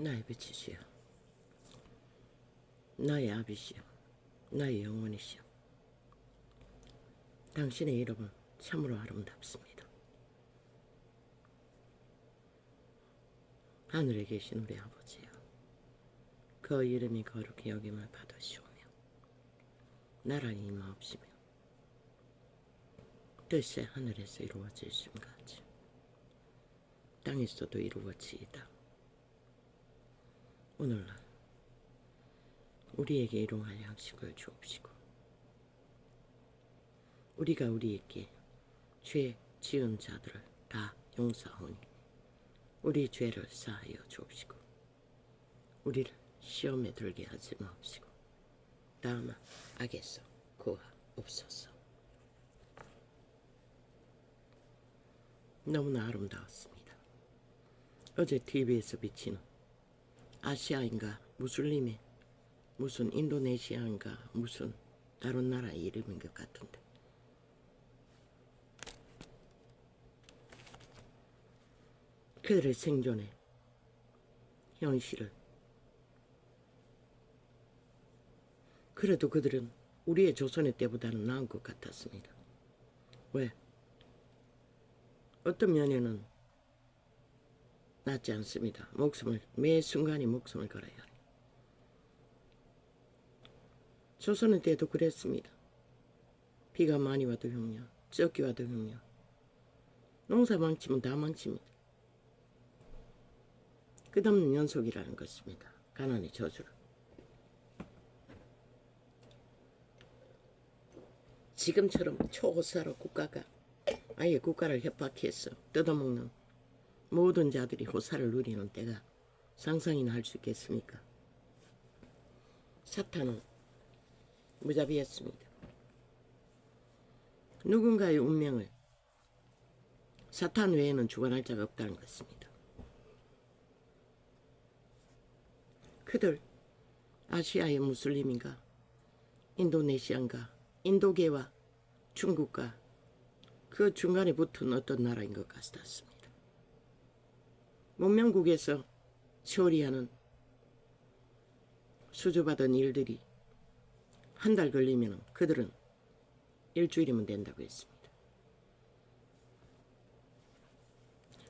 나의 빛이시여, 나의 아비시여, 나의 영원이시여, 당신의 이름은 참으로 아름답습니다. 하늘에 계신 우리 아버지여, 그 이름이 거룩히 여김을 받으시오며 나라의 임하옵시며 뜻이 하늘에서 이루어질심 같이 땅에서도 이루어지이다. 오늘날 우리에게 일용할 양식을 주옵시고 우리가 우리에게 죄 지은 자들을 다 용서하오니 우리 죄를 사하여 주옵시고 우리를 시험에 들게 하지 마옵시고 다만 악에서 구하옵소서. 너무나 아름다웠습니다. 어제 TV에서 비치는 아시아인가 무슬림의 무슨 인도네시아인가 무슨 다른 나라 이름인 것 같은데 그들의 생존의 현실을 그래도 그들은 우리의 조선의 때보다는 나은 것 같았습니다. 왜? 어떤 면에는 낫지 않습니다. 매 순간이 목숨을 걸어야 해요. 조선의 때도 그랬습니다. 비가 많이 와도 흉려, 적게 와도 흉려. 농사 망치면 다 망칩니다. 끝없는 연속이라는 것입니다. 가난의 저주를. 지금처럼 초호사로 국가가 아예 국가를 협박해서 뜯어먹는 모든 자들이 호사를 누리는 때가 상상이나 할 수 있겠습니까? 사탄은 무자비했습니다. 누군가의 운명을 사탄 외에는 주관할 자가 없다는 것입니다. 그들 아시아의 무슬림인가 인도네시아인가 인도계와 중국과 그 중간에 붙은 어떤 나라인 것 같았습니다. 문명국에서 처리하는 수주받은 일들이 한 달 걸리면 그들은 일주일이면 된다고 했습니다.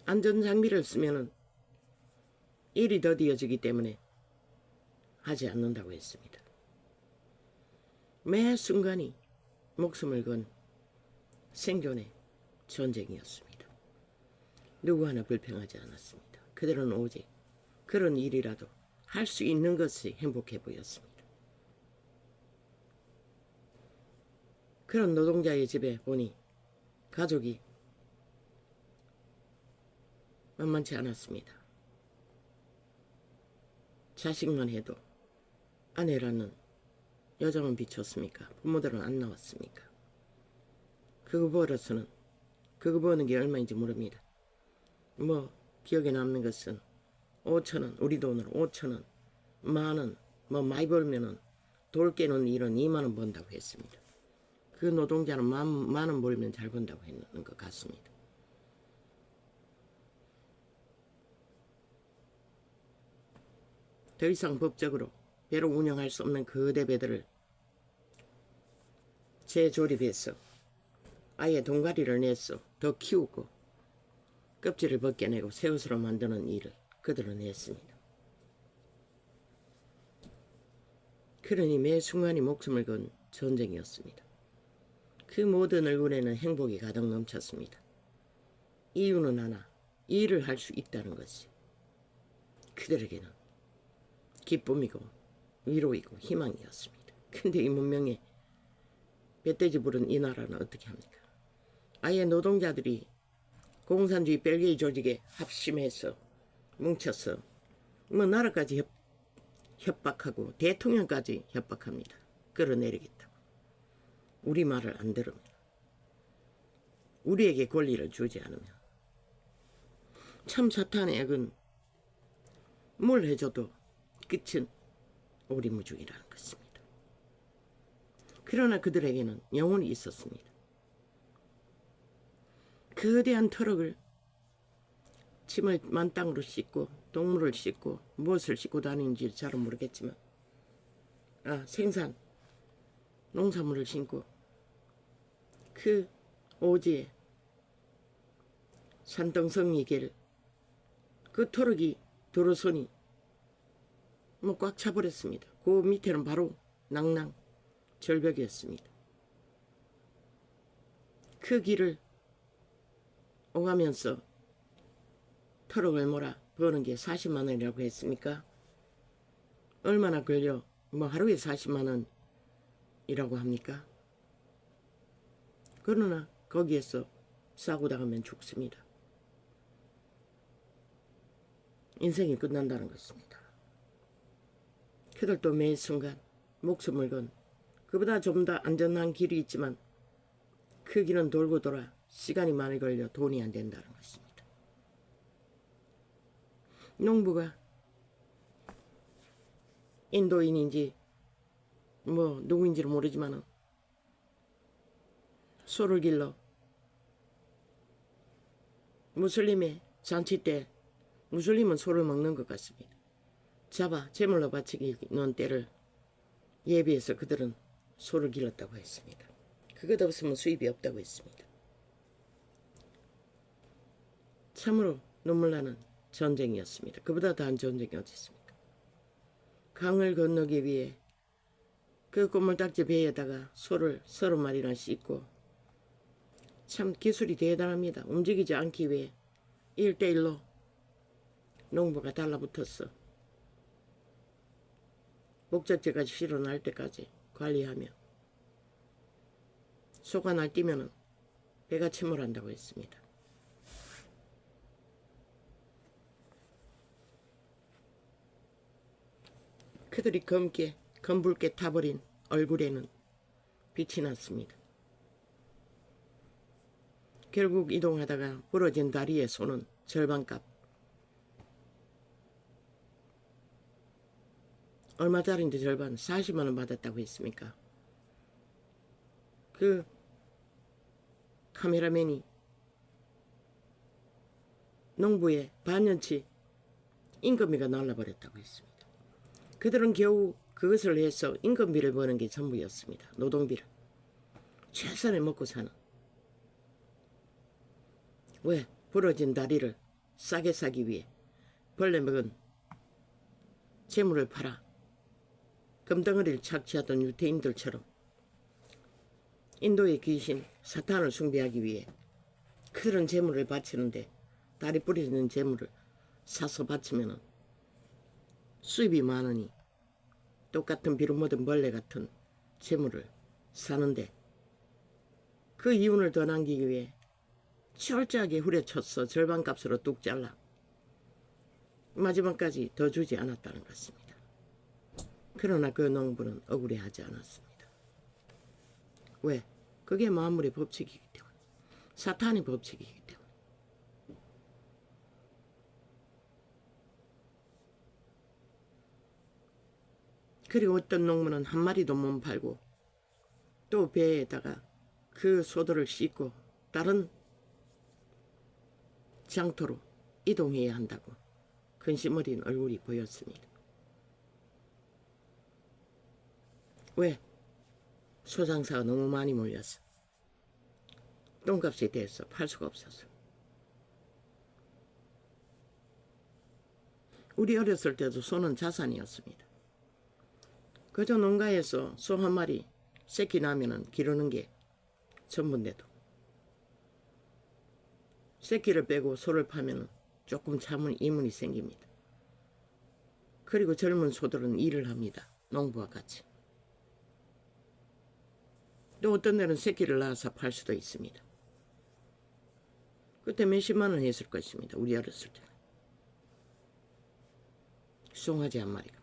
안전장비를 쓰면 일이 더디어지기 때문에 하지 않는다고 했습니다. 매 순간이 목숨을 건 생존의 전쟁이었습니다. 누구 하나 불평하지 않았습니다. 그들은 오직 그런 일이라도 할 수 있는 것이 행복해 보였습니다. 그런 노동자의 집에 보니 가족이 만만치 않았습니다. 자식만 해도 아내라는 여자만 비쳤습니까? 부모들은 안 나왔습니까? 그거 벌어서는 그거 버는 게 얼마인지 모릅니다. 기억에 남는 것은 5,000원, 우리 돈으로 5,000원, 만원, 많이 벌면은 돌 깨는 일은 2만원 번다고 했습니다. 그 노동자는 만원 벌면 잘 번다고 했는 것 같습니다. 더 이상 법적으로 배로 운영할 수 없는 거대 배들을 재조립해서 아예 동가리를 내서 더 키우고 껍질을 벗겨내고 새옷으로 만드는 일을 그들은 했습니다. 그러니 매 순간이 목숨을 건 전쟁이었습니다. 그 모든 얼굴에는 행복이 가득 넘쳤습니다. 이유는 하나, 일을 할 수 있다는 것이 그들에게는 기쁨이고 위로이고 희망이었습니다. 근데 이 문명에 배떼지 부른 이 나라는 어떻게 합니까? 아예 노동자들이 공산주의 벨기에 조직에 합심해서 뭉쳐서 나라까지 협박하고 대통령까지 협박합니다. 끌어내리겠다고. 우리 말을 안 들으면, 우리에게 권리를 주지 않으면. 참 사탄의 악은 뭘 해줘도 끝은 오리무중이라는 것입니다. 그러나 그들에게는 영혼이 있었습니다. 거대한 트럭을 짐을 만땅으로 싣고 동물을 싣고 무엇을 싣고 다니는지 잘은 모르겠지만 생산 농산물을 심고 그 오지에 산등성이 길 그 토르기 도로선이 꽉 차버렸습니다. 그 밑에는 바로 낭낭 절벽이었습니다. 그 길을 오가면서 트럭을 몰아 버는 게 40만 원이라고 했습니까? 얼마나 걸려? 하루에 40만 원이라고 합니까? 그러나 거기에서 사고 당하면 죽습니다. 인생이 끝난다는 것입니다. 그들도 매 순간 목숨을 건 그보다 좀 더 안전한 길이 있지만 그 길은 돌고 돌아 시간이 많이 걸려 돈이 안 된다는 것입니다. 농부가 인도인인지 누구인지는 모르지만 소를 길러 무슬림의 잔치 때 무슬림은 소를 먹는 것 같습니다. 잡아 제물로 바치는 때를 예비해서 그들은 소를 길렀다고 했습니다. 그것 없으면 수입이 없다고 했습니다. 참으로 눈물나는 전쟁이었습니다. 그보다 더한 전쟁이 어디 있습니까? 강을 건너기 위해 그 꼬물딱지 배에다가 소를 30마리나 싣고 참 기술이 대단합니다. 움직이지 않기 위해 1대1로 농부가 달라붙었어. 목적지까지 실어 날 때까지 관리하며 소가 날뛰면 배가 침몰한다고 했습니다. 그들이 검붉게 타버린 얼굴에는 빛이 났습니다. 결국 이동하다가 부러진 다리의 소는 절반값 얼마짜리인데 절반 40만 원 받았다고 했습니까? 그 카메라맨이 농부의 반년치 임금비가 날라버렸다고 했습니다. 그들은 겨우 그것을 해서 임금비를 버는 게 전부였습니다. 노동비를. 최선을 먹고 사는. 왜? 부러진 다리를 싸게 사기 위해 벌레 먹은 재물을 팔아 금덩어리를 착취하던 유태인들처럼 인도의 귀신 사탄을 숭배하기 위해 그런 재물을 바치는데 다리 부러지는 재물을 사서 바치면 수입이 많으니 똑같은 비로 묻은 벌레 같은 재물을 사는데 그 이윤을 더 남기기 위해 철저하게 후려쳤어. 절반값으로 뚝 잘라 마지막까지 더 주지 않았다는 것입니다. 그러나 그 농부는 억울해하지 않았습니다. 왜? 그게 만물의 법칙이기 때문에. 사탄의 법칙이기 때문에. 그리고 어떤 농부는 한 마리도 못 팔고 또 배에다가 그 소들을 싣고 다른 장터로 이동해야 한다고 근심 어린 얼굴이 보였습니다. 왜? 소장사가 너무 많이 몰려서 똥값이 돼서 팔 수가 없어서. 우리 어렸을 때도 소는 자산이었습니다. 그저 농가에서 소 한 마리 새끼 나면은 기르는 게 전부인데도 새끼를 빼고 소를 파면은 조금 참은 이문이 생깁니다. 그리고 젊은 소들은 일을 합니다. 농부와 같이. 또 어떤 데는 새끼를 낳아서 팔 수도 있습니다. 그때 몇십만 원 했을 것입니다. 우리 어렸을 때는. 송아지 한 마리가.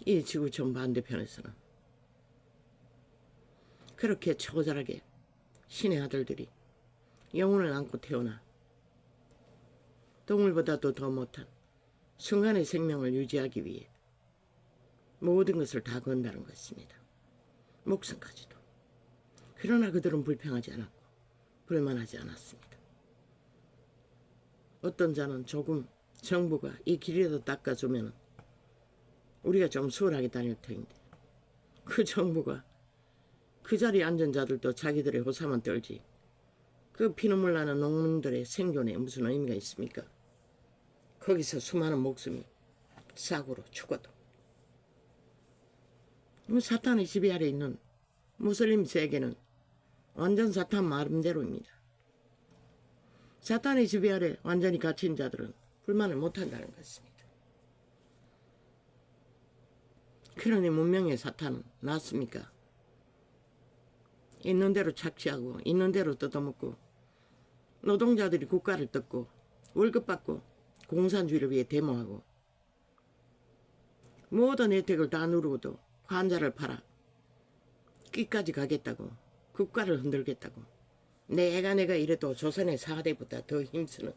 이 지구촌 반대편에서는 그렇게 처절하게 신의 아들들이 영혼을 안고 태어나 동물보다도 더 못한 순간의 생명을 유지하기 위해 모든 것을 다 건다는 것입니다. 목숨까지도. 그러나 그들은 불평하지 않았고 불만하지 않았습니다. 어떤 자는 조금 정부가 이 길이라도 닦아주면 우리가 좀 수월하게 다닐 터인데, 그 정부가 그 자리에 앉은 자들도 자기들의 호사만 떨지 그 피눈물 나는 농민들의 생존에 무슨 의미가 있습니까? 거기서 수많은 목숨이 사고로 죽어도. 사탄의 지배 아래 있는 무슬림 세계는 완전 사탄 마음대로입니다. 사탄의 지배 아래 완전히 갇힌 자들은 불만을 못한다는 것입니다. 그러니 문명의 사탄은 낫습니까? 있는 대로 착취하고 있는 대로 뜯어먹고 노동자들이 국가를 뜯고 월급 받고 공산주의를 위해 데모하고 모든 혜택을 다 누르고도 환자를 팔아 끼까지 가겠다고 국가를 흔들겠다고 내가 이래도 조선의 4대보다 더 힘쓰는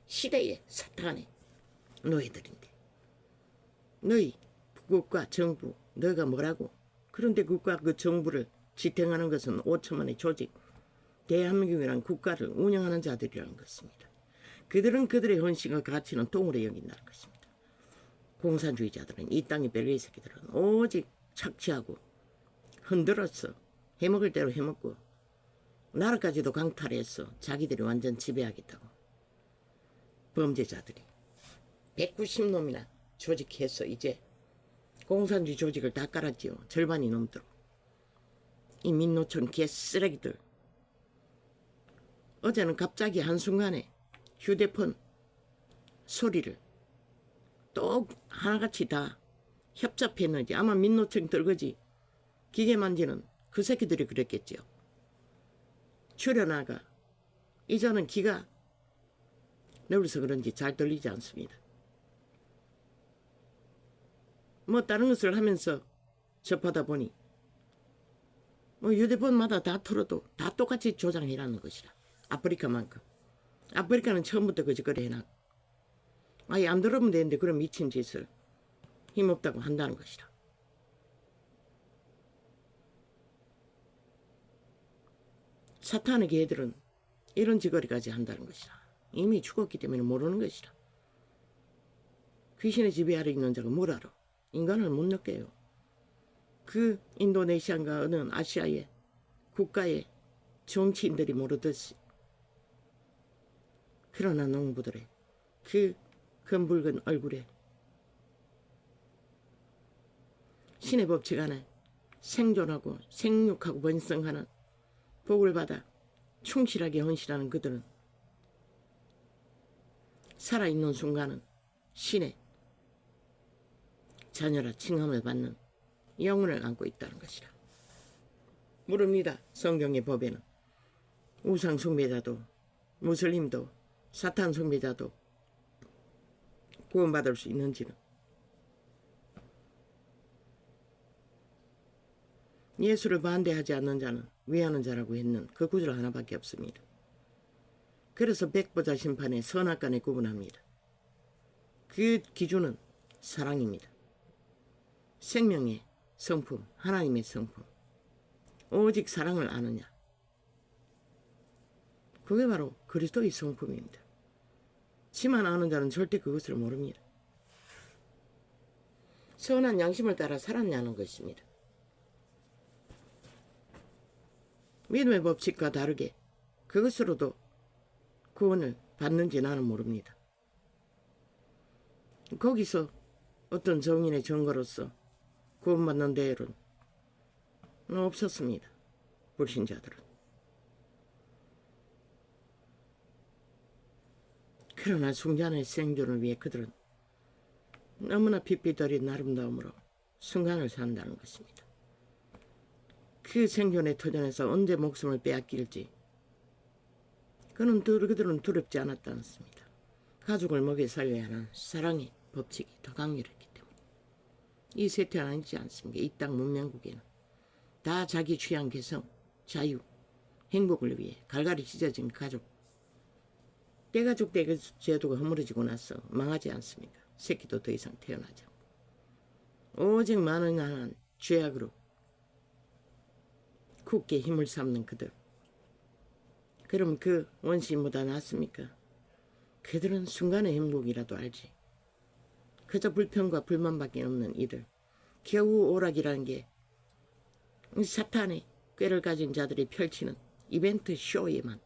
시대의 사탄의 노예들인데 너희 국가 정부 너가 뭐라고? 그런데 국가 그 정부를 지탱하는 것은 5천만의 조직 대한민국이라는 국가를 운영하는 자들이라는 것입니다. 그들은 그들의 헌신과 가치는 똥으로 여긴다는 것입니다. 공산주의자들은 이 땅의 벨레이 새끼들은 오직 착취하고 흔들었어. 해먹을 대로 해먹고 나라까지도 강탈했어. 자기들이 완전 지배하겠다고. 범죄자들이 190놈이나 조직해서 이제 공산주의 조직을 다 깔았지요. 절반이 넘도록. 이 민노촌 개쓰레기들. 어제는 갑자기 한순간에 휴대폰 소리를 또 하나같이 다 협잡했는지 아마 민노총 들거지 기계 만지는 그 새끼들이 그랬겠지요. 줄여나가 이제는 귀가 넓어서 그런지 잘 들리지 않습니다. 뭐 다른 것을 하면서 접하다 보니 뭐 휴대폰마다 다 틀어도 다 똑같이 조장해라는 것이라. 아프리카만큼. 아프리카는 처음부터 그짓거리 해놨고 아예 안 들으면 되는데 그런 미친 짓을 힘없다고 한다는 것이라. 사탄의 개들은 이런 짓거리까지 한다는 것이라. 이미 죽었기 때문에 모르는 것이라. 귀신의 지배 아래 있는 자가 뭘 알아? 인간을 못 느껴요. 그 인도네시아인가 어느 아시아의 국가의 정치인들이 모르듯이. 그러나 농부들의 그 검붉은 얼굴에 신의 법칙 안에 생존하고 생육하고 번성하는 복을 받아 충실하게 헌신하는 그들은 살아있는 순간은 신의 자녀라 칭함을 받는 영혼을 안고 있다는 것이라. 물읍니다. 성경의 법에는 우상 숭배자도 무슬림도 사탄 숭배자도 구원받을 수 있는지는. 예수를 반대하지 않는 자는 위하는 자라고 했는 그 구절 하나밖에 없습니다. 그래서 백보자 심판의 선악간에 구분합니다. 그 기준은 사랑입니다. 생명의 성품, 하나님의 성품. 오직 사랑을 아느냐. 그게 바로 그리스도의 성품입니다. 지만 아는 자는 절대 그것을 모릅니다. 선한 양심을 따라 살았냐는 것입니다. 믿음의 법칙과 다르게 그것으로도 구원을 받는지 나는 모릅니다. 거기서 어떤 정인의 증거로서 구원받는 데에는 없었습니다. 불신자들은. 그러나 순간의 생존을 위해 그들은 너무나 빛빛 어린 아름다움으로 순간을 산다는 것입니다. 그 생존의 터전에서 언제 목숨을 빼앗길지 그들은 두렵지 않았다 않습니다. 가족을 먹여 살려야 하는 사랑의 법칙이 더 강렬했기 때문에. 이 세태는 아니지 않습니까? 이 땅 문명국에는 다 자기 취향 개성, 자유, 행복을 위해 갈갈이 찢어진 가족. 떼가족 제도가 허물어지고 나서 망하지 않습니까? 새끼도 더 이상 태어나지 않고 오직 많은 한한 죄악으로 굳게 힘을 삼는 그들. 그럼 그 원시인보다 낫습니까? 그들은 순간의 행복이라도 알지. 그저 불평과 불만밖에 없는 이들. 겨우 오락이라는 게 사탄의 꾀를 가진 자들이 펼치는 이벤트 쇼에만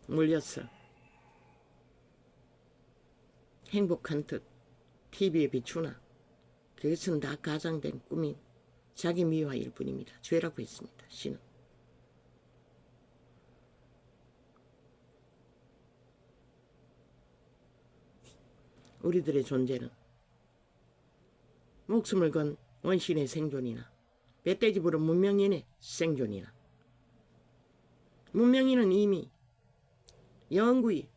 물렸어. 행복한 듯 TV에 비추나 그것은 다 가장된 꿈인 자기 미화일 뿐입니다. 죄라고 했습니다. 신은. 우리들의 존재는 목숨을 건 원신의 생존이나 멧돼지 부른 문명인의 생존이나 문명인은 이미 영구히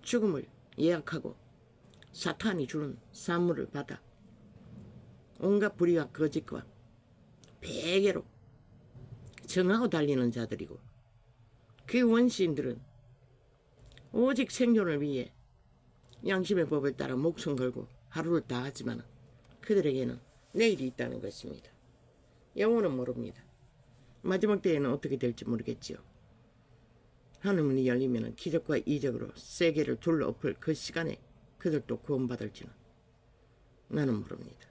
죽음을 예약하고 사탄이 주는 산물을 받아 온갖 불의와 거짓과 베개로 정하고 달리는 자들이고 그 원시인들은 오직 생존을 위해 양심의 법을 따라 목숨 걸고 하루를 다 하지만 그들에게는 내일이 있다는 것입니다. 영혼은 모릅니다. 마지막 때에는 어떻게 될지 모르겠지요. 하늘문이 열리면 기적과 이적으로 세계를 둘러엎을 그 시간에 그들도 구원받을지는 나는 모릅니다.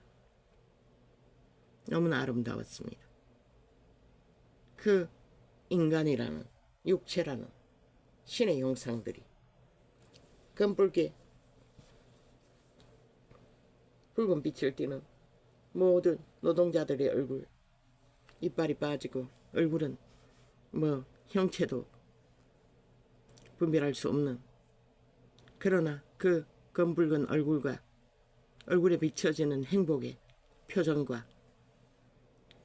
너무나 아름다웠습니다. 그 인간이라는 육체라는 신의 형상들이 검붉게 붉은 빛을 띠는 모든 노동자들의 얼굴, 이빨이 빠지고 얼굴은 형체도 분별할 수 없는, 그러나 그 검붉은 얼굴과 얼굴에 비춰지는 행복의 표정과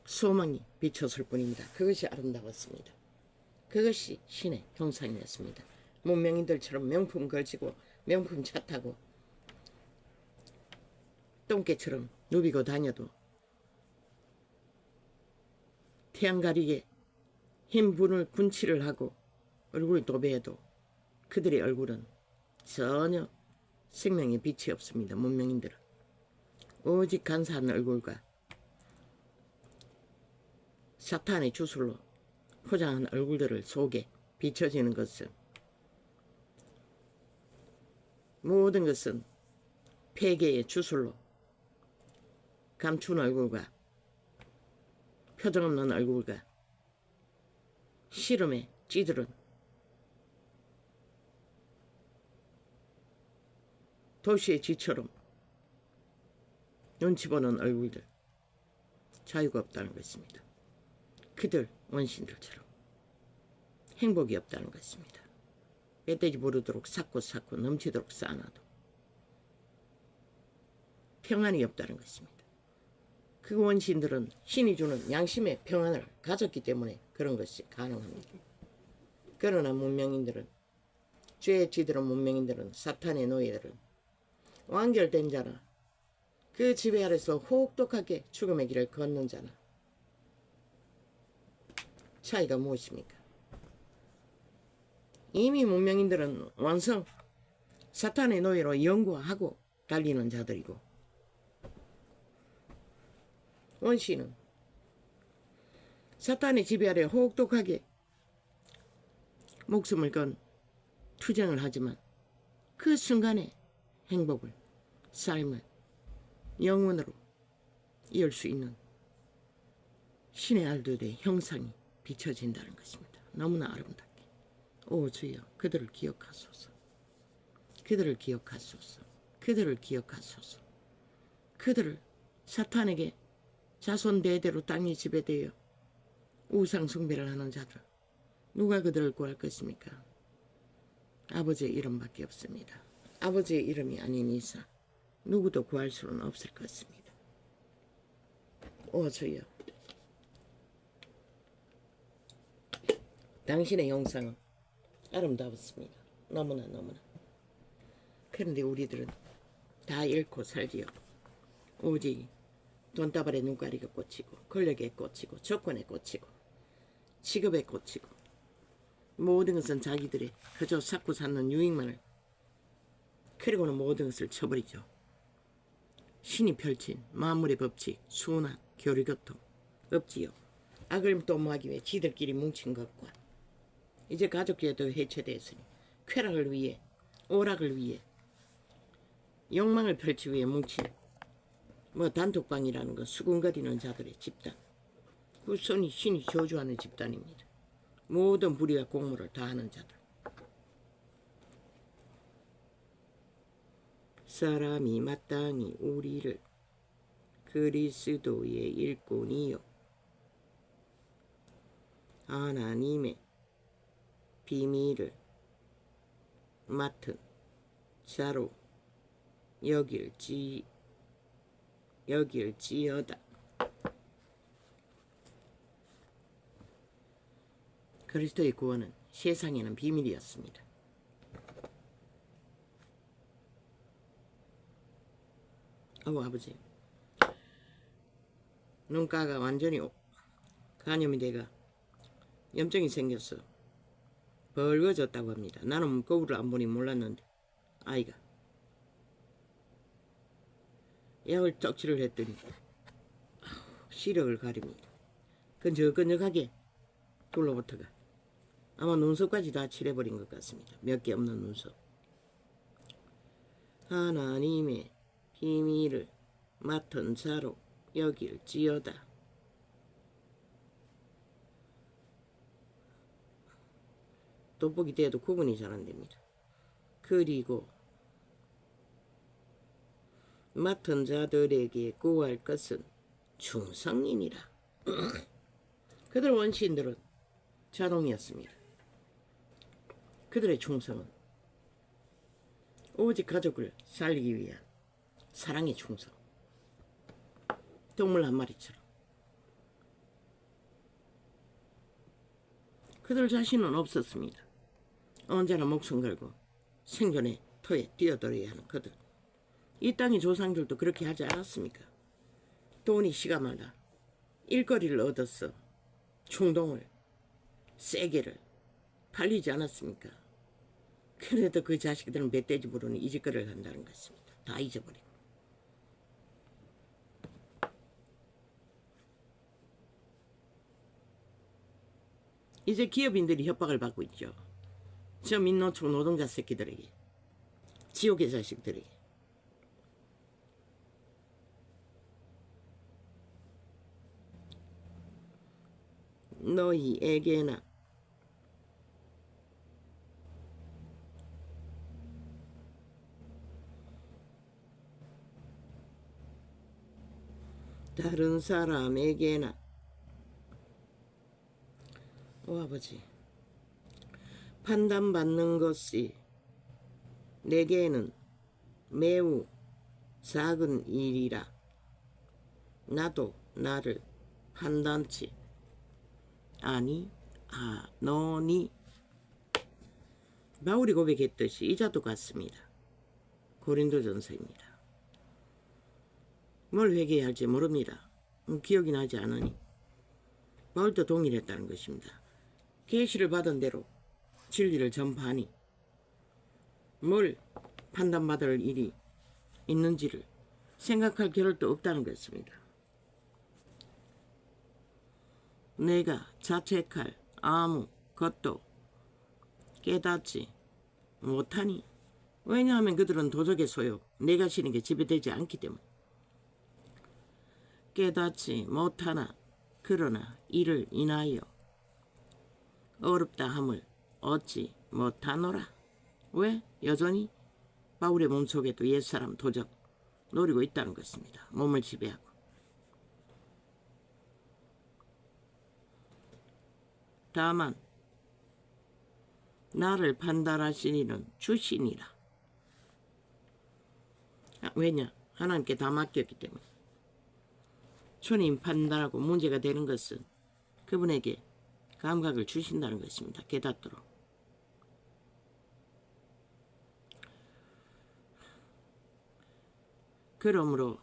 소망이 비쳤을 뿐입니다. 그것이 아름다웠습니다. 그것이 신의 형상이었습니다. 문명인들처럼 명품 걸치고 명품 차 타고 똥개처럼 누비고 다녀도 태양 가리게 흰 분을 군치를 하고 얼굴을 도배해도 그들의 얼굴은 전혀 생명의 빛이 없습니다. 문명인들은 오직 간사한 얼굴과 사탄의 주술로 포장한 얼굴들을 속에 비춰지는 것은 모든 것은 폐계의 주술로 감춘 얼굴과 표정 없는 얼굴과 시름에 찌들은 도시의 쥐처럼 눈치 보는 얼굴들, 자유가 없다는 것입니다. 그들 원신들처럼 행복이 없다는 것입니다. 멧돼지 부르도록 삭고 넘치도록 쌓아놔도 평안이 없다는 것입니다. 그 원신들은 신이 주는 양심의 평안을 가졌기 때문에 그런 것이 가능합니다. 그러나 문명인들은, 죄에 찌들은 문명인들은, 사탄의 노예들은 완결된 자나 그 지배 아래서 혹독하게 죽음의 길을 걷는 자나 차이가 무엇입니까? 이미 문명인들은 완성 사탄의 노예로 연구하고 달리는 자들이고, 원시는 사탄의 지배 아래 혹독하게 목숨을 건 투쟁을 하지만 그 순간에 행복을, 삶을 영원으로 이을 수 있는 신의 알들의 형상이 비춰진다는 것입니다. 너무나 아름답게. 오 주여, 그들을 기억하소서. 그들을 기억하소서. 그들을 기억하소서. 그들을 사탄에게 자손 대대로 땅이 지배되어 우상 숭배를 하는 자들, 누가 그들을 구할 것입니까? 아버지의 이름밖에 없습니다. 아버지의 이름이 아닌 이상 누구도 구할 수는 없을 것입니다. 오 주여, 당신의 영상은 아름다웠습니다. 너무나. 그런데 우리들은 다 잃고 살지요. 오직 돈다발에 눈가리가 꽂히고, 권력에 꽂히고, 조건에 꽂히고, 직업에 꽂히고, 모든 것은 자기들의 그저 쌓고 사는 유익만을, 그리고는 모든 것을 쳐버리죠. 신이 펼친 만물의 법칙, 수나 교류교통 없지요. 악을 도모하기 위해 지들끼리 뭉친 것과 이제 가족계도 해체됐으니 쾌락을 위해, 오락을 위해, 욕망을 펼치기 위해 뭉친 단톡방이라는 건 수군거리는 자들의 집단, 후손이 신이 저주하는 집단입니다. 모든 불의와 공모를 다하는 자들. 사람이 마땅히 우리를 그리스도의 일꾼이요 하나님의 비밀을 맡은 자로 여길지어다. 그리스도의 구원은 세상에는 비밀이었습니다. 아버지, 눈가가 완전히 간염이 돼가 염증이 생겼어. 벌거졌다고 합니다. 나는 거울을 안 보니 몰랐는데 아이가 약을 떡칠을 했더니 시력을 가립니다. 끈적끈적하게 둘러붙어가 아마 눈썹까지 다 칠해버린 것 같습니다. 몇 개 없는 눈썹. 하나님의 비밀을 맡은 자로 여길지어다. 돋보기 때도 구분이 잘 안됩니다. 그리고 맡은 자들에게 구할 것은 충성이니라. 그들 원시인들은 자동이었습니다. 그들의 충성은 오직 가족을 살리기 위한 사랑의 충성. 동물 한 마리처럼. 그들 자신은 없었습니다. 언제나 목숨 걸고 생존의 터에 뛰어들어야 하는 그들. 이 땅의 조상들도 그렇게 하지 않았습니까? 돈이 시가 말라 일거리를 얻었어. 충동을, 세게를 팔리지 않았습니까? 그래도 그 자식들은 멧돼지 부르는 이 짓거리를 한다는 것입니다. 다 잊어버리고. 이제 기업인들이 협박을 받고 있죠. 저 민노총 노동자 새끼들에게, 지옥의 자식들에게. 너희에게나 다른 사람에게나 아버지, 판단받는 것이 내게는 매우 작은 일이라 나도 나를 판단치 아니하노니. 바울이 고백했듯이 이자도 같습니다. 고린도전서입니다. 뭘 회개해야 할지 모릅니다. 기억이 나지 않으니. 바울도 동일했다는 것입니다. 계시를 받은 대로 진리를 전파하니 뭘 판단받을 일이 있는지를 생각할 겨를도 없다는 것입니다. 내가 자책할 아무 것도 깨닫지 못하니. 왜냐하면 그들은 도적의 소욕, 내가 싫은 게 지배되지 않기 때문에. 깨닫지 못하나 그러나 이를 인하여 어렵다 함을 얻지 못하노라. 왜? 여전히 바울의 몸속에도 옛사람 도적 노리고 있다는 것입니다. 몸을 지배하고. 다만 나를 판단하신 이는 주시니라. 왜냐? 하나님께 다 맡겼기 때문에. 주님 판단하고 문제가 되는 것은 그분에게 감각을 주신다는 것입니다. 깨닫도록. 그러므로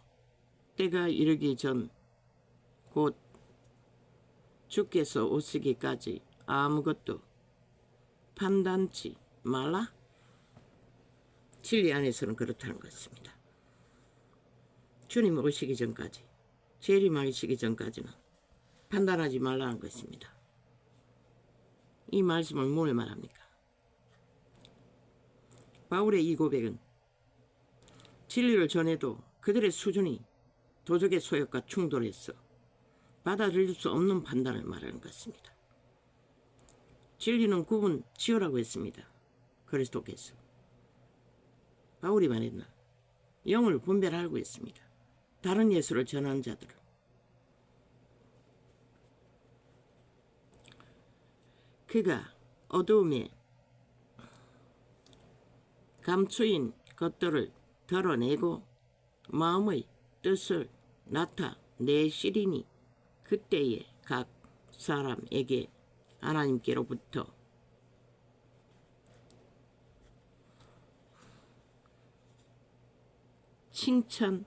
때가 이르기 전 곧 주께서 오시기까지 아무것도 판단치 말라. 진리 안에서는 그렇다는 것입니다. 주님 오시기 전까지, 재림하시기 전까지는 판단하지 말라는 것입니다. 이 말씀을 뭘 말합니까? 바울의 이 고백은 진리를 전해도 그들의 수준이 도적의 소욕과 충돌해서 받아들일 수 없는 판단을 말하는 것입니다. 진리는 구분 지으라고 했습니다. 그리스도께서. 바울이 말했나? 영을 분별하고 있습니다. 다른 예수를 전하는 자들을. 그가 어두움에 감추인 것들을 드러내고 마음의 뜻을 나타내시리니 그때에 각 사람에게 하나님께로부터 칭찬이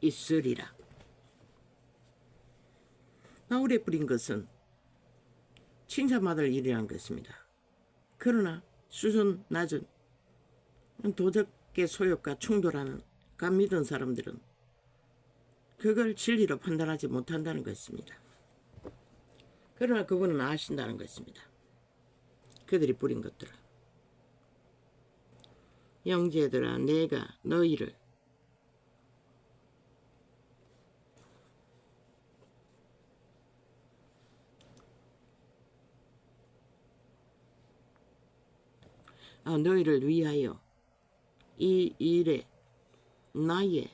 있으리라. 바울에 뿌린 것은 칭찬받을 일이라는 것입니다. 그러나 수준 낮은 도적의 소욕과 충돌하는 감 믿은 사람들은 그걸 진리로 판단하지 못한다는 것입니다. 그러나 그분은 아신다는 것입니다. 그들이 뿌린 것들을. 형제들아, 내가 너희를 너희를 위하여 이 일에 나의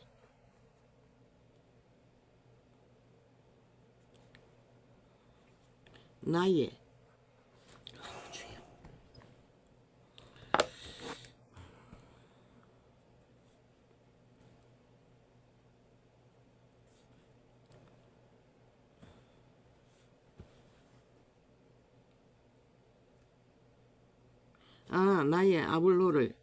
나의 아볼로를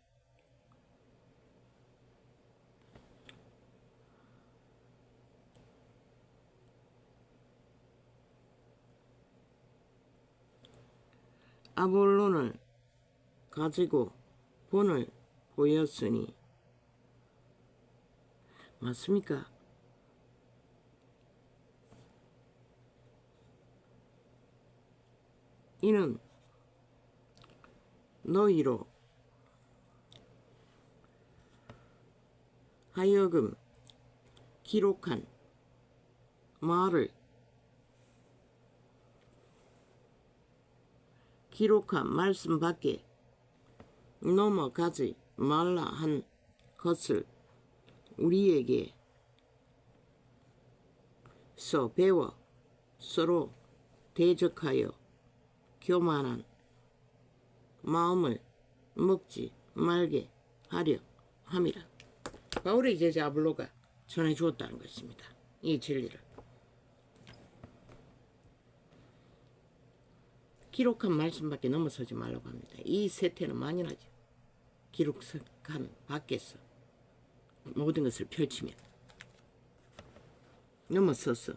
아볼론을 가지고 본을 보였으니 맞습니까? 이는 너희로 하여금 기록한 말을 기록한 말씀 밖에 넘어가지 말라 한 것을 우리에게서 배워 서로 대적하여 교만한 마음을 먹지 말게 하려 함이라. 바울의 제자 아볼로가 전해주었다는 것입니다. 이 진리를. 기록한 말씀밖에 넘어서지 말라고 합니다. 이 세태는 만연하죠. 기록한 밖에서 모든 것을 펼치면 넘어서서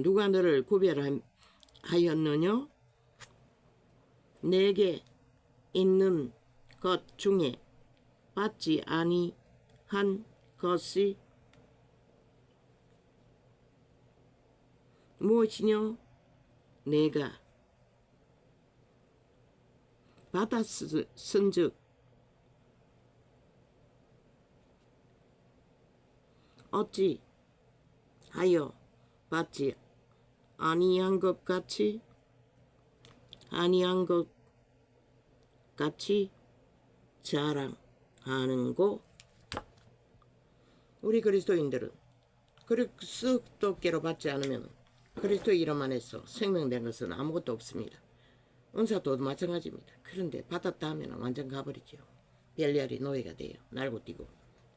누가 너를 구별하였느냐? 내게 있는 것 중에 받지 아니한 것이 무엇이뇨? 내가 받았은즉 어찌 하여 받지 아니한 것 같이 자랑하는고. 우리 그리스도인들은 그리스도께로 받지 않으면 그리스도의 이름 안에서 생명된 것은 아무것도 없습니다. 은사도 마찬가지입니다. 그런데 받았다 하면 완전 가버리죠. 별리알이 노예가 돼요. 날고 뛰고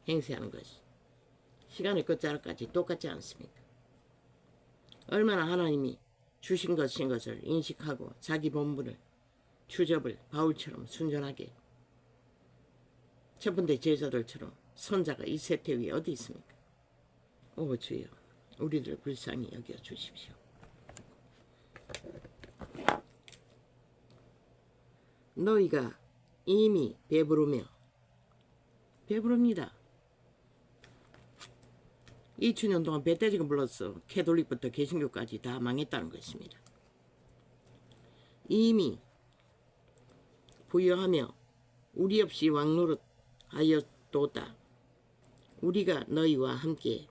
행세하는 것이. 시간의 끝자락까지 똑같지 않습니까? 얼마나 하나님이 주신 것인 것을 인식하고 자기 본분을 주접을 바울처럼 순전하게 첫 번째 제자들처럼 선자가 이 세태 위에 어디 있습니까? 오 주여, 우리를 불쌍히 여겨 주십시오. 너희가 이미 배부릅니다. 2000년 동안 배떼지가 불렀어. 캐톨릭부터 개신교까지 다 망했다는 것입니다. 이미 부여하며 우리 없이 왕노릇하였도다. 우리가 너희와 함께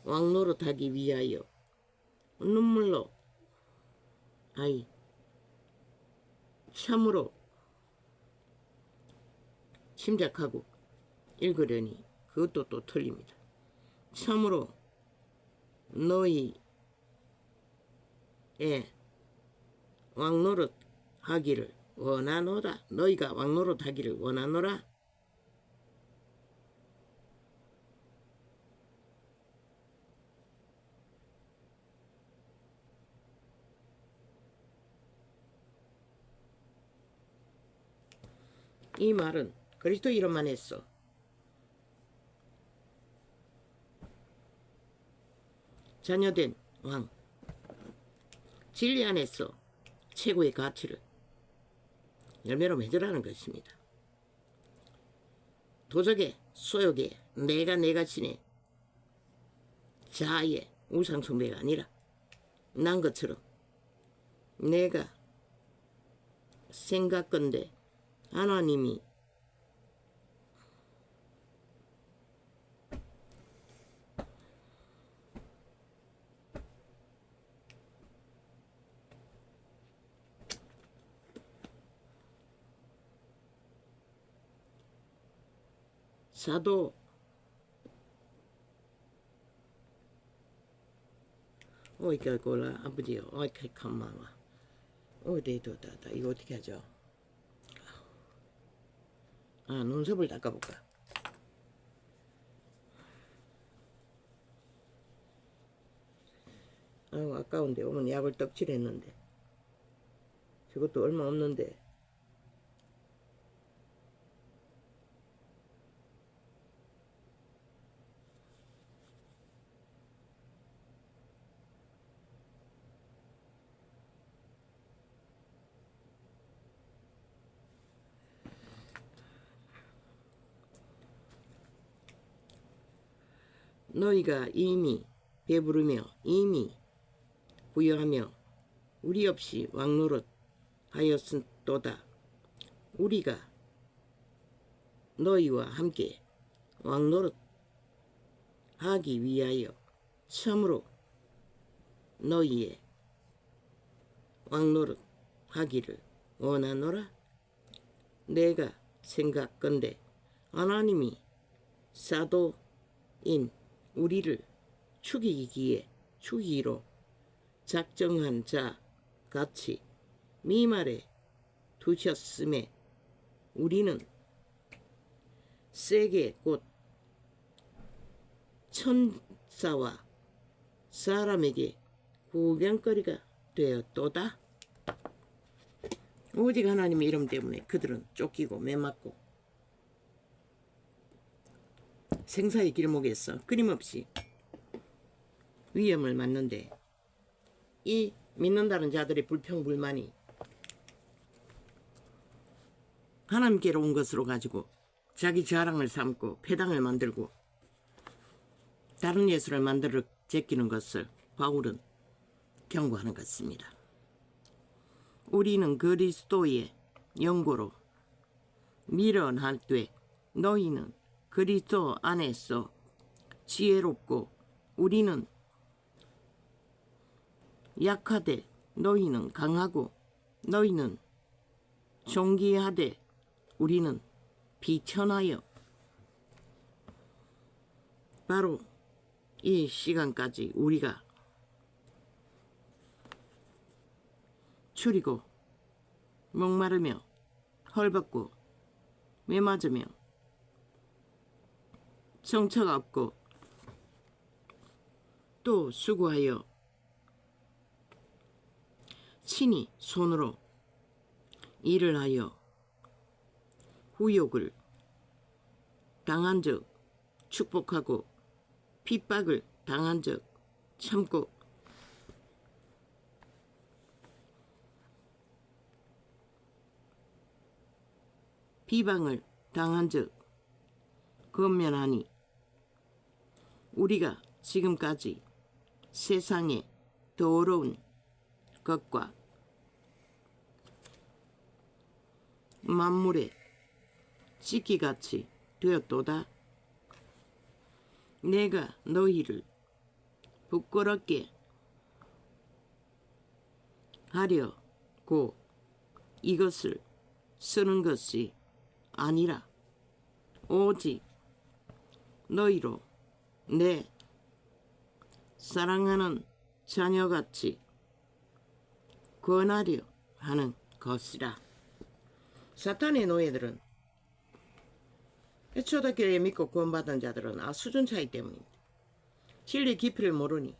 왕노릇하기 위하여 눈물로 참으로 심작하고 읽으려니 그것도 또 틀립니다. 참으로 너희의 왕노릇 하기를 원하노라. 너희가 왕노릇 하기를 원하노라. 이 말은 그리스도 이름만 했어. 자녀된 왕, 진리 안에서 최고의 가치를 열매로 맺으라는 것입니다. 도적의 소욕의 내가 신의 자아의 우상숭배가 아니라 난 것처럼 내가 생각건대 하나님이 사도 어이까 골라 아버지요 어이까 가만와 어디도다 이거 어떻게 하죠? 눈썹을 닦아볼까? 아까운데 어머니 약을 떡칠했는데 저것도 얼마 없는데 너희가 이미 배부르며 이미 부여하며 우리 없이 왕노릇 하였음도다. 우리가 너희와 함께 왕노릇 하기 위하여 참으로 너희의 왕노릇 하기를 원하노라. 내가 생각건대 하나님이 사도인 우리를 죽이기로 작정한 자 같이 미말에 두셨음에 우리는 세계 곧 천사와 사람에게 구경거리가 되었도다. 오직 하나님의 이름 때문에 그들은 쫓기고 매맞고 생사의 길목에서 끊임없이 위험을 맞는데 이 믿는다는 자들의 불평불만이 하나님께로 온 것으로 가지고 자기 자랑을 삼고 패당을 만들고 다른 예수를 만들어 제끼는 것을 바울은 경고하는 것입니다. 우리는 그리스도의 영고로 미련할 때 너희는 그리스도 안에서 지혜롭고 우리는 약하되 너희는 강하고 너희는 존귀하되 우리는 비천하여 바로 이 시간까지 우리가 추리고 목마르며 헐벗고 메맞으며 정처가 없고 또 수고하여 친히 손으로 일을 하여 후욕을 당한 적 축복하고 핍박을 당한 적 참고 비방을 당한 적 건면하니 우리가 지금까지 세상에 더러운 것과 만물의 찢기같이 되었도다. 내가 너희를 부끄럽게 하려고 이것을 쓰는 것이 아니라 오직 너희로 내 사랑하는 자녀같이 권하려 하는 것이라. 사탄의 노예들은 초대교회 믿고 구원받은 자들은 수준 차이 때문입니다. 진리의 깊이를 모르니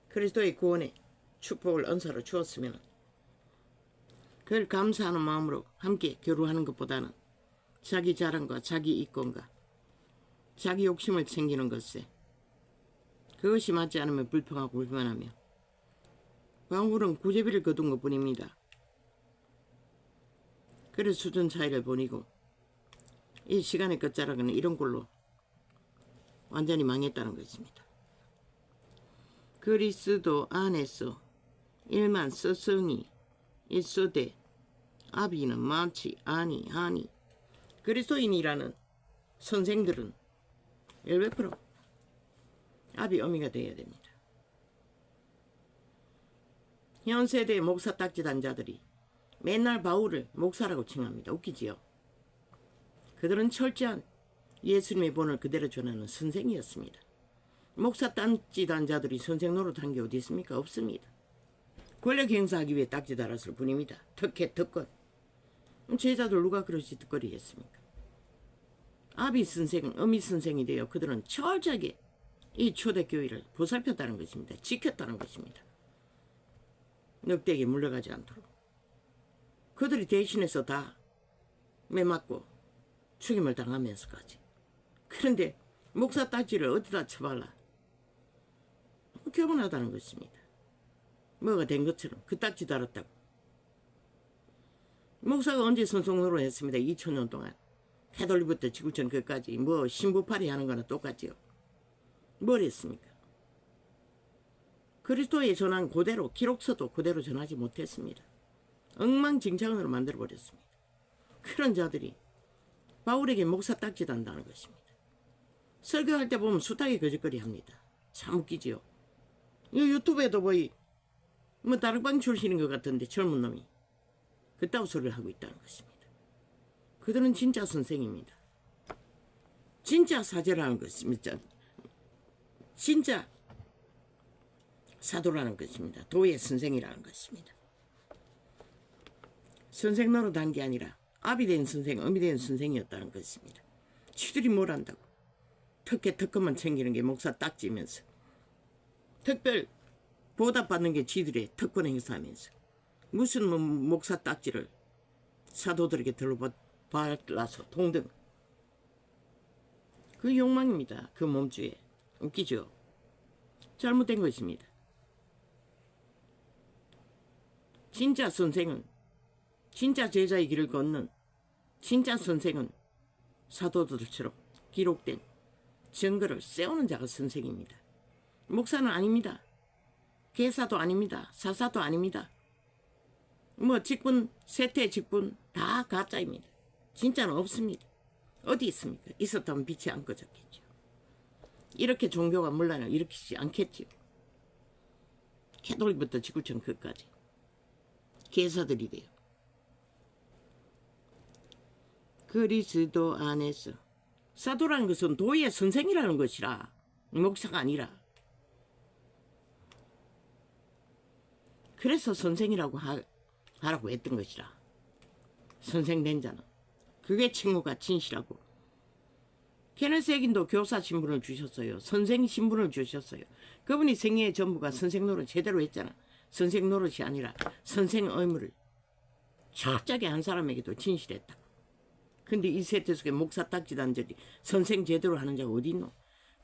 그리스도의 구원의 축복을 은사로 주었으면 그걸 감사하는 마음으로 함께 교류하는 것보다는 자기 자랑과 자기 이권과 자기 욕심을 챙기는 것에 그것이 맞지 않으면 불평하고 불만하며 방울은 구제비를 거둔 것뿐입니다. 그래서 수준 차이를 보이고 이 시간의 끝자락은 이런 걸로 완전히 망했다는 것입니다. 그리스도 안에서 일만 스승이 있으되 아비는 많지 아니하니. 그리스도인이라는 선생들은 100% 아비 어미가 되어야 됩니다. 현 세대의 목사 딱지단 자들이 맨날 바울을 목사라고 칭합니다. 웃기지요? 그들은 철저한 예수님의 본을 그대로 전하는 선생이었습니다. 목사 딱지단 자들이 선생 노릇한 게 어디 있습니까? 없습니다. 권력 행사하기 위해 딱지 달았을 뿐입니다. 특혜, 특권. 제자들 누가 그렇게 득거리 했습니까? 아비 선생, 어미 선생이 되어 그들은 철저하게 이 초대교회를 보살폈다는 것입니다. 지켰다는 것입니다. 늑대에게 물려가지 않도록. 그들이 대신해서 다 매맞고 죽임을 당하면서까지. 그런데 목사 딱지를 어디다 쳐발라? 교만하다는 것입니다. 뭐가 된 것처럼 그 딱지 달았다고. 목사가 언제 선송노로 했습니다. 2000년 동안. 해돌리부터 지구촌 끝까지 뭐 신부팔이 하는 거나 똑같지요. 뭘 했습니까? 그리스도에 전한 그대로 기록서도 그대로 전하지 못했습니다. 엉망진창으로 만들어버렸습니다. 그런 자들이 바울에게 목사 딱지 단다는 것입니다. 설교할 때 보면 숱하게 거짓거리 합니다. 참 웃기지요. 이 유튜브에도 뭐 다락방 출신인 것 같은데 젊은 놈이 그따위 소리를 하고 있다는 것입니다. 그들은 진짜 선생입니다. 진짜 사제라는 것입니다. 진짜 사도라는 것입니다. 도의 선생이라는 것입니다. 선생 노릇한 게 아니라 아비 된 선생, 어미 된 선생이었다는 것입니다. 지들이 뭘 한다고. 특혜, 특권만 챙기는 게 목사 딱지면서 특별 보답받는 게 지들의 특권 행사하면서 무슨 목사 딱지를 사도들에게 들러발라서 동등. 그 욕망입니다. 그 몸주에. 웃기죠? 잘못된 것입니다. 진짜 선생은, 진짜 제자의 길을 걷는 진짜 선생은 사도들처럼 기록된 증거를 세우는 자가 선생입니다. 목사는 아닙니다. 계사도 아닙니다. 사사도 아닙니다. 뭐 직분, 세태 직분 다 가짜입니다. 진짜는 없습니다. 어디 있습니까? 있었다면 빛이 안 꺼졌겠죠. 이렇게 종교가 문란을 일으키지 않겠지요. 캐톨릭부터 지구촌 끝까지 계사들이 돼요. 그리스도 안에서 사도라는 것은 도의 선생이라는 것이라 목사가 아니라. 그래서 선생이라고 하라고 했던 것이라. 선생 된 자는 그게 칭호가 진실하고. 케네스 에긴도 교사 신분을 주셨어요. 선생 신분을 주셨어요. 그분이 생애의 전부가 선생 노릇 제대로 했잖아. 선생 노릇이 아니라 선생 의무를 철저하게 한 사람에게도 진실했다. 근데 이 세대 속에 목사 딱지 단절이 선생 제대로 하는 자가 어디 있노?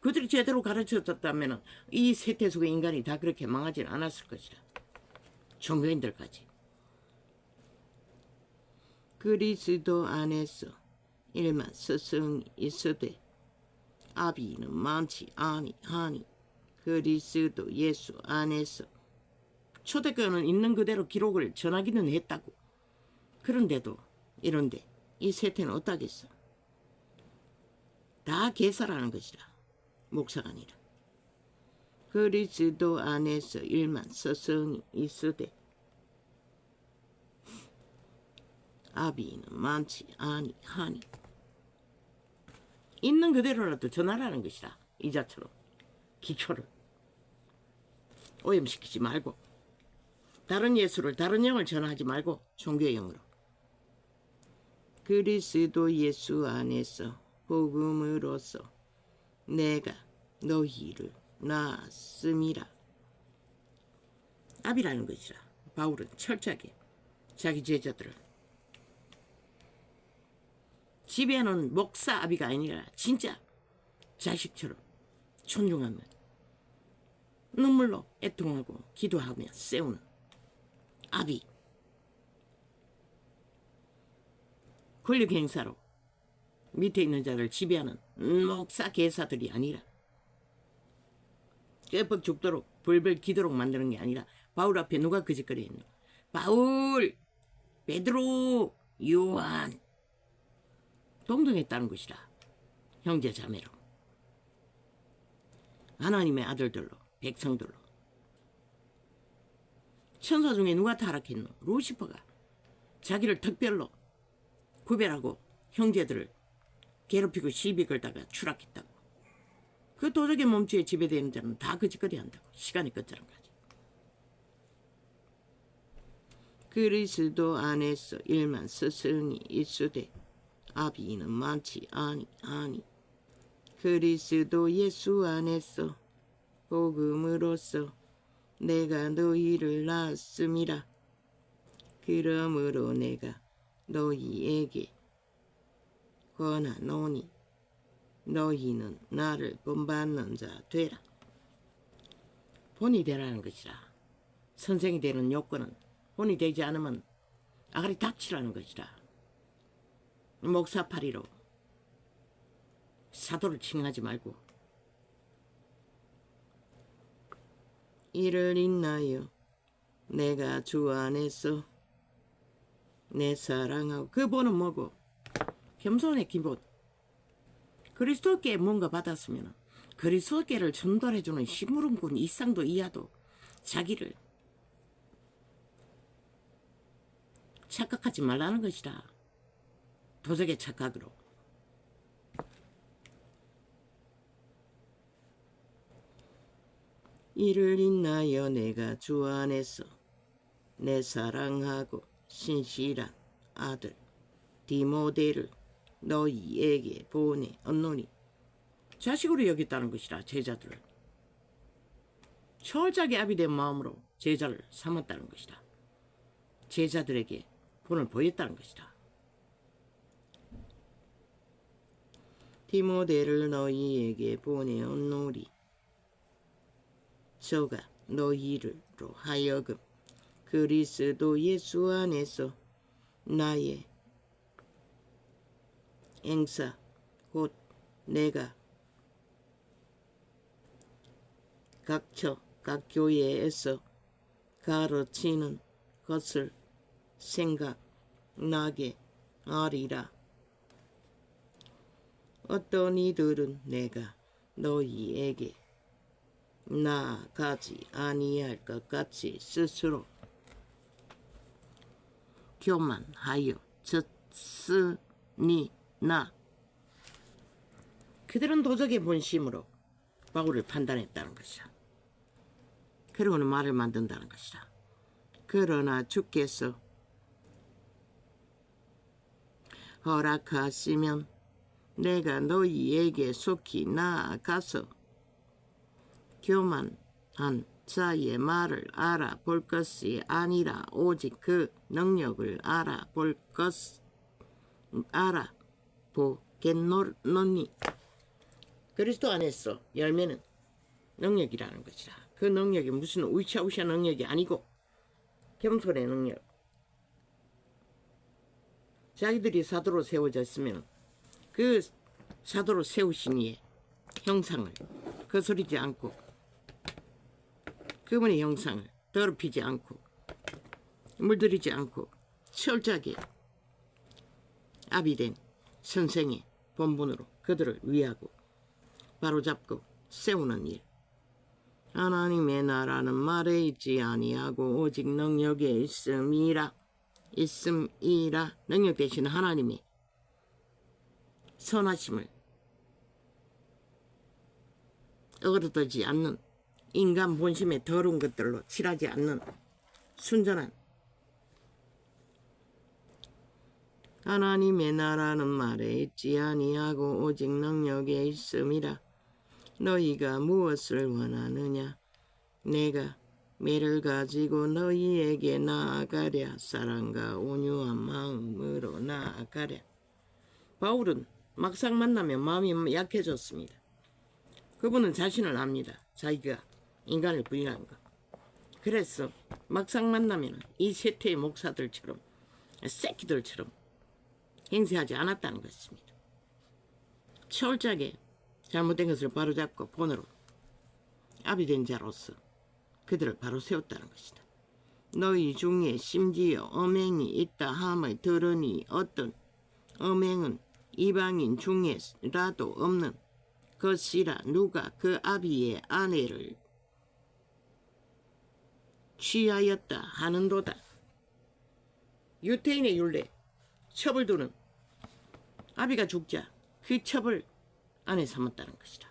그들이 제대로 가르쳐줬다면 이 세태 속의 인간이 다 그렇게 망하지는 않았을 것이다. 종교인들까지. 그리스도 안에서 일만 스승이 있으되 아비는 많지 아니하니 그리스도 예수 안에서. 초대교회는 있는 그대로 기록을 전하기는 했다고. 그런데도 이런데 이 세태는 어떠겠어? 다 개사라는 것이라. 목사가 아니라. 그리스도 안에서 일만 스승이 있으되 아비는 많지 아니하니. 있는 그대로라도 전하라는 것이라. 이자처럼 기초를 오염시키지 말고 다른 예수를 다른 영을 전하지 말고 종교의 영으로. 그리스도 예수 안에서 복음으로써 내가 너희를 낳았음이라. 아비라는 것이라. 바울은 철저하게 자기 제자들을 집에는 목사 아비가 아니라 진짜 자식처럼 존중하며 눈물로 애통하고 기도하며 세우는 아비. 권력 행사로 밑에 있는 자를 지배하는 목사 계사들이 아니라 꾀뻑 죽도록 벌벌 기도록 만드는 게 아니라. 바울 앞에 누가 그 짓거리 했노? 바울, 베드로, 요한 동등했다는 것이라. 형제 자매로, 하나님의 아들들로, 백성들로. 천사 중에 누가 타락했노? 루시퍼가 자기를 특별로 구별하고 형제들을 괴롭히고 시비 걸다가 추락했다고. 그 도적의 몸체에 지배되는 자는 다 그 짓거리 한다고. 시간이 끝자랑까지. 그리스도 안에서 일만 스승이 있으되 아비는 많지 아니하니 그리스도 예수 안에서 복음으로써 내가 너희를 낳았음이라. 그러므로 내가 너희에게 권하노니 너희는 나를 본받는 자 되라. 본이 되라는 것이라. 선생이 되는 요건은 본이 되지 않으면 아가리 닥치라는 것이라. 목사파리로 사도를 칭하지 말고. 이를 인하여 내가 주 안에서 내 사랑하고. 그 본은 뭐고? 겸손의 기본. 그리스도께 뭔가 받았으면 그리스도께를 전달해주는 심부름꾼 이상도 이하도 자기를 착각하지 말라는 것이다. 도적의 착각으로. 이를 인하여 내가 주 안에서 내 사랑하고 신실한 아들 디모데를 너희에게 보내었노니. 자식으로 여겼다는 것이라. 제자들을 철저하게 아비된 마음으로 제자를 삼았다는 것이다. 제자들에게 본을 보였다는 것이다. 디모데를 너희에게 보내었노니 저가 너희로 하여금 그리스도 예수 안에서 나의 행사 곧 내가 각 교회에서 가르치는 것을 생각나게 하리라. 어떤 이들은 내가 너희에게 나아가지 아니할 것 같이 스스로 교만하여 졌으니나. 그들은 도적의 본심으로 바울을 판단했다는 것이다. 그러고는 말을 만든다는 것이다. 그러나 주께서 허락하시면 내가 너희에게 속히 나아가서 교만한 자의 말을 알아볼 것이 아니라 오직 그 능력을 알아보겠노니. 그리스도 안에서 열매는 능력이라는 것이라. 그 능력이 무슨 우샤우샤 능력이 아니고 겸손의 능력. 자기들이 사도로 세워졌으면 그 사도로 세우신 이의 형상을 거스르지 않고 그분의 형상을 더럽히지 않고 물들이지 않고 철저하게 아비된 선생의 본분으로 그들을 위하고 바로잡고 세우는 일. 하나님의 나라는 말에 있지 아니하고 오직 능력에 있음이라. 능력 대신 하나님의 선하심을 어그러들지 않는 인간 본심의 더러운 것들로 칠하지 않는 순전한 하나님의 나라는 말에 있지 아니하고 오직 능력에 있음이라. 너희가 무엇을 원하느냐? 내가 매를 가지고 너희에게 나아가랴. 사랑과 온유한 마음으로 나아가랴. 바울은 막상 만나면 마음이 약해졌습니다. 그분은 자신을 압니다. 자기가 인간을 부인한 거. 그래서 막상 만나면 이 세태의 목사들처럼 새끼들처럼 행세하지 않았다는 것입니다. 철저하게 잘못된 것을 바로잡고 본으로 아비된 자로서 그들을 바로 세웠다는 것이다. 너희 중에 심지어 엄행이 있다 함을 들으니 어떤 엄행은 이방인 중에라도 없는 것이라. 누가 그 아비의 아내를 취하였다 하는도다. 유태인의 율례 첩을 두는 아비가 죽자 그 첩을 아내 삼았다는 것이다.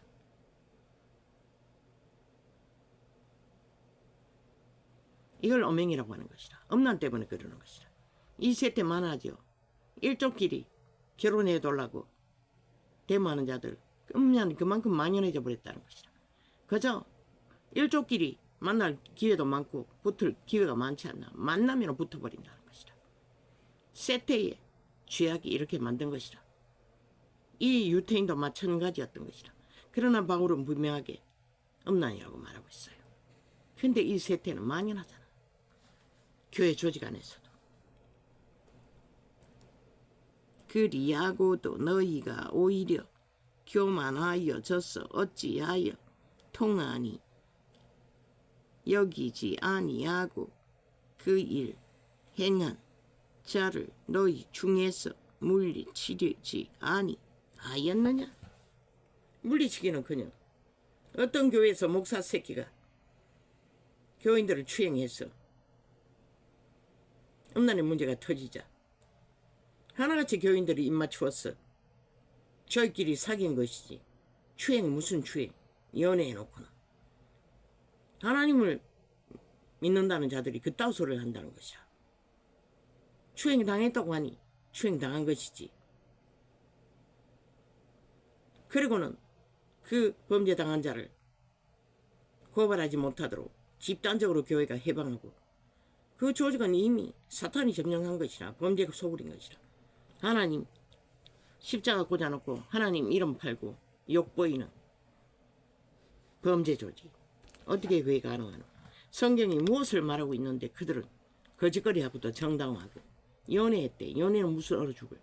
이걸 엄행이라고 하는 것이다. 엄난 때문에 그러는 것이다. 이 세태 많아져. 일족끼리 결혼해달라고 데모하는 자들 음란 그만큼 만연해져 버렸다는 것이다. 그저 일족끼리 만날 기회도 많고 붙을 기회가 많지 않나. 만나면 붙어버린다는 것이다. 세태의 죄악이 이렇게 만든 것이다. 이 유태인도 마찬가지였던 것이다. 그러나 바울은 분명하게 음란이라고 말하고 있어요. 근데 이 세태는 만연하잖아. 교회 조직 안에서도. 그리하고도 너희가 오히려 교만하여져서 어찌하여 통하니 여기지 아니하고 그 일 행한 자를 너희 중에서 물리치지 아니하였느냐? 물리치기는커녕 어떤 교회에서 목사 새끼가 교인들을 추행해서 음란의 문제가 터지자 하나같이 교인들이 입맞추었어. 저희끼리 사귄 것이지. 추행 무슨 추행. 연애해놓고는. 하나님을 믿는다는 자들이 그따위 소리를 한다는 것이라. 추행 당했다고 하니 추행 당한 것이지. 그리고는 그 범죄 당한 자를 고발하지 못하도록 집단적으로 교회가 해방하고 그 조직은 이미 사탄이 점령한 것이라. 범죄가 소굴인 것이라. 하나님 십자가 꽂아놓고 하나님 이름 팔고 욕보이는 범죄 조직. 어떻게 그게 가능하노? 성경이 무엇을 말하고 있는데 그들은 거짓거리하고도 정당화하고 연애했대. 연애는 무슨 얼어 죽을.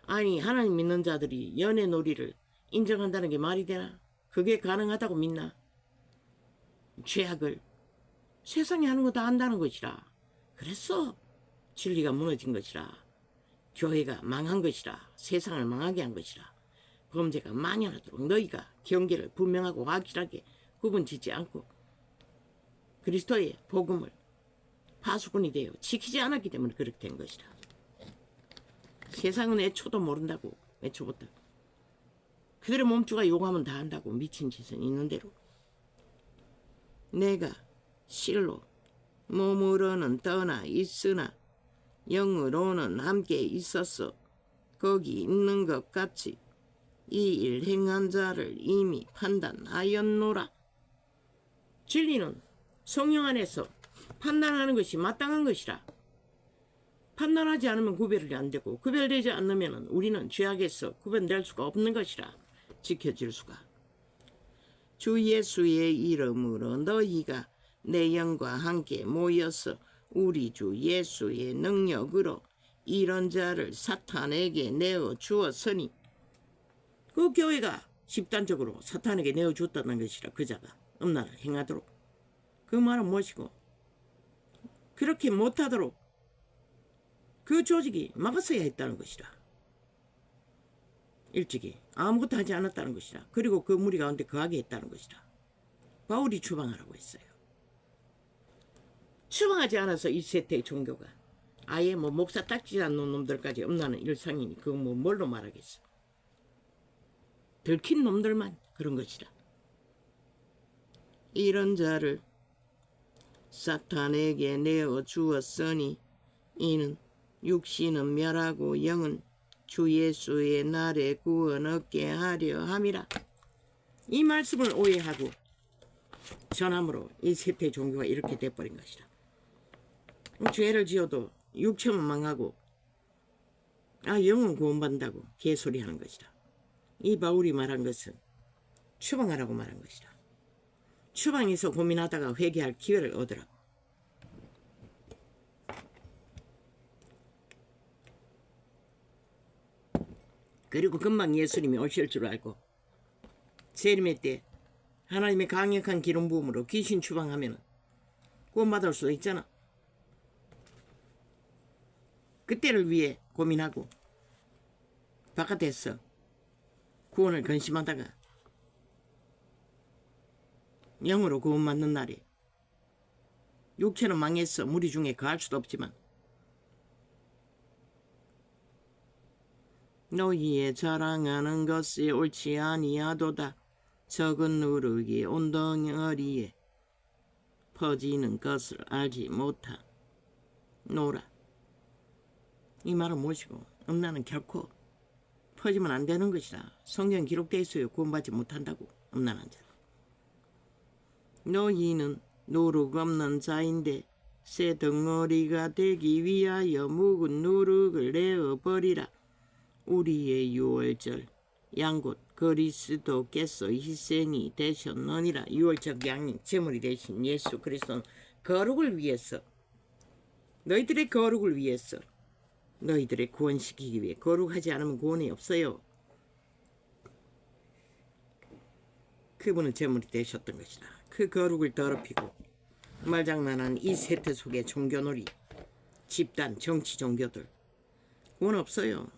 아니 하나님 믿는 자들이 연애 놀이를 인정한다는 게 말이 되나? 그게 가능하다고 믿나? 죄악을 세상에 하는 거 다 안다는 것이라. 그래서 진리가 무너진 것이라. 교회가 망한 것이라. 세상을 망하게 한 것이라. 범죄가 만연하도록 너희가 경계를 분명하고 확실하게 구분짓지 않고 그리스도의 복음을 파수꾼이 되어 지키지 않았기 때문에 그렇게 된 것이라. 세상은 애초도 모른다고. 애초부터 그들의 몸주가 요구하면 다 한다고. 미친 짓은 있는 대로. 내가 실로 몸으로는 떠나 있으나 영으로는 함께 있어서 거기 있는 것 같이 이 일 행한 자를 이미 판단하였노라. 진리는 성령 안에서 판단하는 것이 마땅한 것이라. 판단하지 않으면 구별이 안 되고 구별되지 않으면 우리는 죄악에서 구별될 수가 없는 것이라. 지켜질 수가. 주 예수의 이름으로 너희가 내 영과 함께 모여서 우리 주 예수의 능력으로 이런 자를 사탄에게 내어 주었으니 그 교회가 집단적으로 사탄에게 내어 줬다는 것이라 그 자가 음란을 행하도록 그 말은 무엇이고 그렇게 못하도록 그 조직이 막았어야 했다는 것이라. 일찍이 아무것도 하지 않았다는 것이라. 그리고 그 무리 가운데 거하게 했다는 것이라. 바울이 추방하라고 했어요. 추방하지 않아서 이 세태의 종교가 아예 뭐 목사 딱지 않는 놈들까지 음란은 일상이니 그거 뭐 뭘로 말하겠어. 들킨 놈들만 그런 것이라. 이런 자를 사탄에게 내어 주었으니 이는 육신은 멸하고 영은 주 예수의 날에 구원 얻게 하려 함이라. 이 말씀을 오해하고 전함으로 이 세태 종교가 이렇게 돼버린 것이라. 죄를 지어도 육체만 망하고 영은 구원받는다고 개소리하는 것이라. 이 바울이 말한 것은 추방하라고 말한 것이라. 추방해서 고민하다가 회개할 기회를 얻으라고. 그리고 금방 예수님이 오실 줄 알고 세림의 때 하나님의 강력한 기름 부음으로 귀신 추방하면 구원받을 수도 있잖아. 그때를 위해 고민하고 바깥에서 구원을 근심하다가 영으로 구원받는 날에 육체는 망해서 무리 중에 거할 수도 없지만 너희의 자랑하는 것이 옳지 아니하도다. 적은 누룩이 온 덩어리에 퍼지는 것을 알지 못하노라. 이 말은 무엇이고 음란은 결코 퍼지면 안 되는 것이라. 성경 기록되어 있어요. 구원받지 못한다고 음란한 자는. 너희는 누룩 없는 자인데 새 덩어리가 되기 위하여 묵은 누룩을 내어버리라. 우리의 유월절 양곧 그리스도께서 희생이 되셨느니라. 유월절 양인 제물이 되신 예수 그리스도는 거룩을 위해서 너희들의 거룩을 위해서 너희들의 구원시키기 위해 거룩하지 않으면 구원이 없어요. 그분은 제물이 되셨던 것이라. 그 거룩을 더럽히고 말장난한 이 세태 속의 종교놀이 집단 정치 종교들 구원 없어요.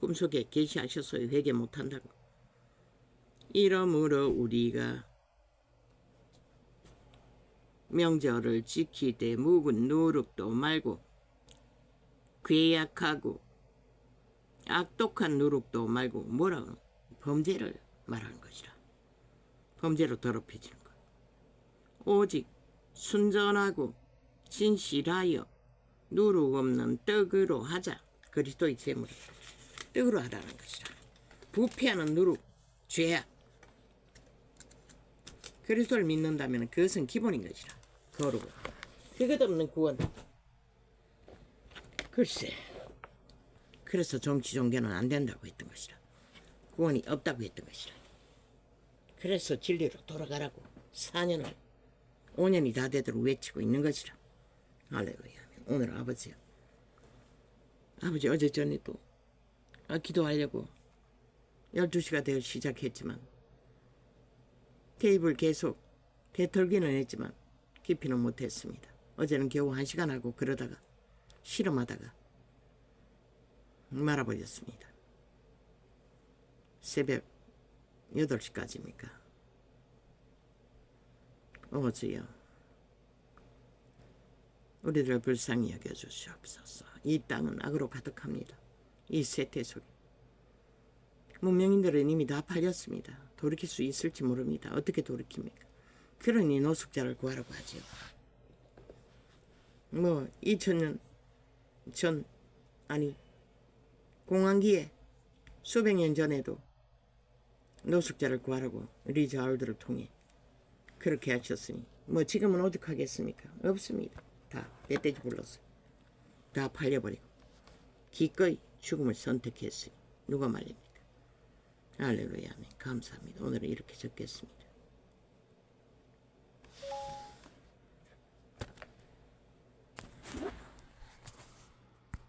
꿈속에 계시하셨어요. 회개 못한다고. 이러므로 우리가 명절을 지키되 묵은 누룩도 말고 괴약하고 악독한 누룩도 말고 뭐라고 범죄를 말하는 것이라. 범죄로 더럽혀지는 것. 오직 순전하고 진실하여 누룩 없는 떡으로 하자. 그리스도의 제물을 떡으로 하라는 것이라. 부패하는 누룩, 죄악. 그리스도를 믿는다면 그것은 기본인 것이라. 거룩은. 그것 없는 구원. 글쎄. 그래서 정치 종교는 안 된다고 했던 것이라. 구원이 없다고 했던 것이라. 그래서 진리로 돌아가라고 4년을 5년이 다 되도록 외치고 있는 것이라. 할렐루야. 오늘 아버지 어제 전에 또 기도하려고 12시가 되어 시작했지만 테이블 계속 되털기는 했지만 깊이는 못했습니다. 어제는 겨우 1시간 하고 그러다가 실험하다가 말아버렸습니다. 새벽 8시까지입니까? 주여 우리를 불쌍히 여겨주시옵소서. 이 땅은 악으로 가득합니다. 이 세태 속에 문명인들은 이미 다 팔렸습니다. 돌이킬 수 있을지 모릅니다. 어떻게 돌이킵니까? 그러니 노숙자를 구하라고 하죠. 2000년 전 공황기에 수백 년 전에도 노숙자를 구하라고 리자 알드를 통해 그렇게 하셨으니 지금은 오죽하겠습니까? 없습니다. 다 멧돼지 불렀어요. 다 팔려버리고 기꺼이 죽음을 선택했으니 누가 말립니까? 할렐루야. 감사합니다. 오늘은 이렇게 적겠습니다.